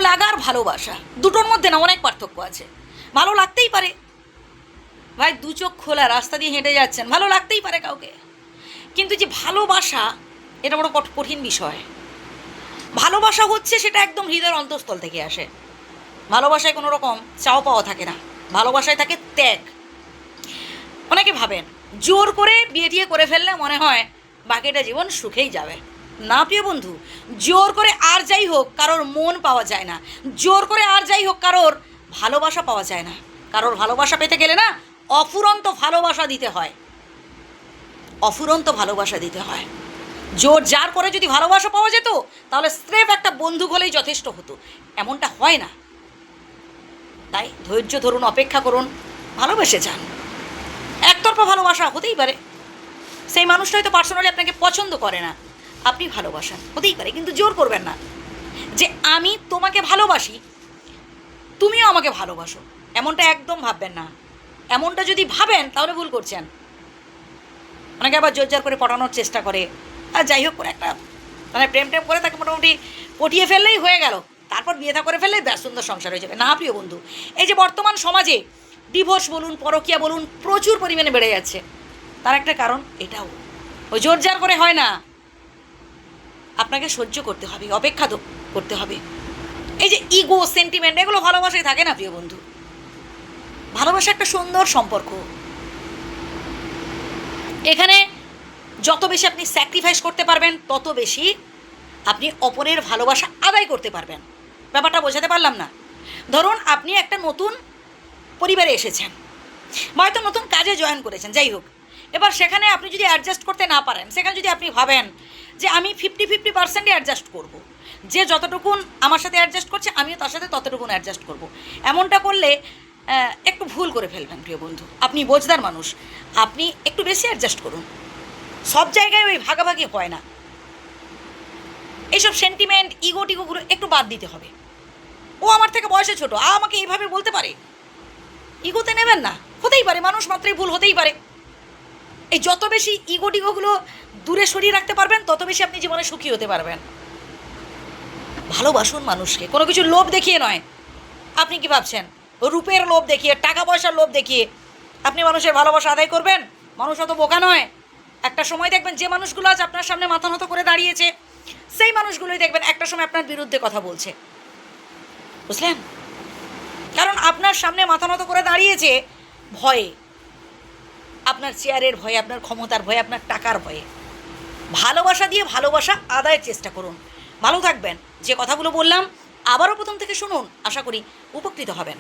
লাগা আর ভালোবাসা দুটোর মধ্যে না অনেক পার্থক্য আছে। ভালো লাগতেই পারে, ভাই দু চোখ খোলা রাস্তা দিয়ে হেঁটে যাচ্ছেন, ভালো লাগতেই পারে কাউকে, কিন্তু যে ভালোবাসা এটা বড় কঠিন বিষয়। ভালোবাসা হচ্ছে সেটা একদম হৃদয়ের অন্তঃস্থল থেকে আসে। ভালোবাসায় কোনো রকম চাও পাওয়া থাকে না, ভালোবাসায় থাকে ত্যাগ। অনেকে ভাবেন জোর করে বিয়ে টিয়ে করে ফেললে মনে হয় বাকিটা জীবন সুখেই যাবে। না প্রিয় বন্ধু, জোর করে আর যাই হোক কারোর মন পাওয়া যায় না, জোর করে আর যাই হোক কারোর ভালোবাসা পাওয়া যায় না। কারোর ভালোবাসা পেতে গেলে না অফুরন্ত ভালোবাসা দিতে হয়, অফুরন্ত ভালোবাসা দিতে হয়। জোর জার করে যদি ভালোবাসা পাওয়া যেত তাহলে স্রেফ একটা বন্ধু হলেই যথেষ্ট হতো, এমনটা হয় না। তাই ধৈর্য ধরুন, অপেক্ষা করুন, ভালোবেসে যান। একতরফা ভালোবাসা হতেই পারে, সেই মানুষটা হয়তো পার্সোনালি আপনাকে পছন্দ করে না, আপনি ভালোবাসেন, হতেই পারে, কিন্তু জোর করবেন না যে আমি তোমাকে ভালোবাসি তুমিও আমাকে ভালোবাসো, এমনটা একদম ভাববেন না। এমনটা যদি ভাবেন তাহলে ভুল করছেন। অনেকে আবার জোর জার করে পটানোর চেষ্টা করে, আর যাই হোক করে একটা মানে প্রেম টেম করে তাকে মোটামুটি পটিয়ে ফেললেই হয়ে গেল, তারপর বিয়ে থা করে ফেললেই ব্যাস সুন্দর সংসার হয়ে যাবে। না প্রিয় বন্ধু, এই যে বর্তমান সমাজে ডিভোর্স বলুন, পরকীয়া বলুন, প্রচুর পরিমাণে বেড়ে যাচ্ছে, তার একটা কারণ এটাও। ওই জোর জার করে হয় না, আপনাকে সহ্য করতে হবে, অপেক্ষা করতে হবে। এই যে ইগো, সেন্টিমেন্ট, এগুলো ভালোবাসায় থাকে না প্রিয় বন্ধু। ভালোবাসা একটা সুন্দর সম্পর্ক, এখানে যত বেশি আপনি স্যাক্রিফাইস করতে পারবেন তত বেশি আপনি অপরের ভালোবাসা আদায় করতে পারবেন। ব্যাপারটা বোঝাতে পারলাম না? ধরুন আপনি একটা নতুন পরিবারে এসেছেন বা হয়তো নতুন কাজে জয়েন করেছেন, যাই হোক, এবার সেখানে আপনি যদি অ্যাডজাস্ট করতে না পারেন, সেখানে যদি আপনি ভাবেন যে আমি 50-50% অ্যাডজাস্ট করব, যে যতটুকুন আমার সাথে অ্যাডজাস্ট করছে আমিও তার সাথে ততটুকুন অ্যাডজাস্ট করব, এমনটা করলে একটু ভুল করে ফেলবেন প্রিয় বন্ধু। আপনি বোঝদার মানুষ, আপনি একটু বেশি অ্যাডজাস্ট করুন। সব জায়গায় ওই ভাগাভাগি হয় না, এইসব সেন্টিমেন্ট, ইগো টিগোগুলো একটু বাদ দিতে হবে। ও আমার থেকে বয়সে ছোটো, আমাকে এইভাবে বলতে পারে, ইগোতে নেবেন না, হতেই পারে, মানুষ মাত্রই ভুল হতেই পারে। এই যত বেশি ইগো টিগোগুলো দূরে সরিয়ে রাখতে পারবেন তত বেশি আপনি জীবনে সুখী হতে পারবেন। ভালোবাসুন মানুষকে, কোনো কিছু লোভ দেখিয়ে নয়। আপনি কি ভাবছেন রূপের লোভ দেখিয়ে, টাকা পয়সার লোভ দেখিয়ে আপনি মানুষের ভালোবাসা আদায় করবেন? মানুষ অত বোকা নয়। একটা সময় দেখবেন যে মানুষগুলো আজ আপনার সামনে মাথা নত করে দাঁড়িয়েছে, সেই মানুষগুলোই দেখবেন একটা সময় আপনার বিরুদ্ধে কথা বলছে, বুঝলেন? কারণ আপনার সামনে মাথা নত করে দাঁড়িয়েছে ভয়ে, আপনার চেয়ারের ভয়ে, আপনার ক্ষমতার ভয়ে, আপনার টাকার ভয়ে। ভালোবাসা দিয়ে ভালোবাসা আদায়ের চেষ্টা করুন, ভালো থাকবেন। যে কথাগুলো বললাম আবারও প্রথম থেকে শুনুন, আশা করি উপকৃত হবেন।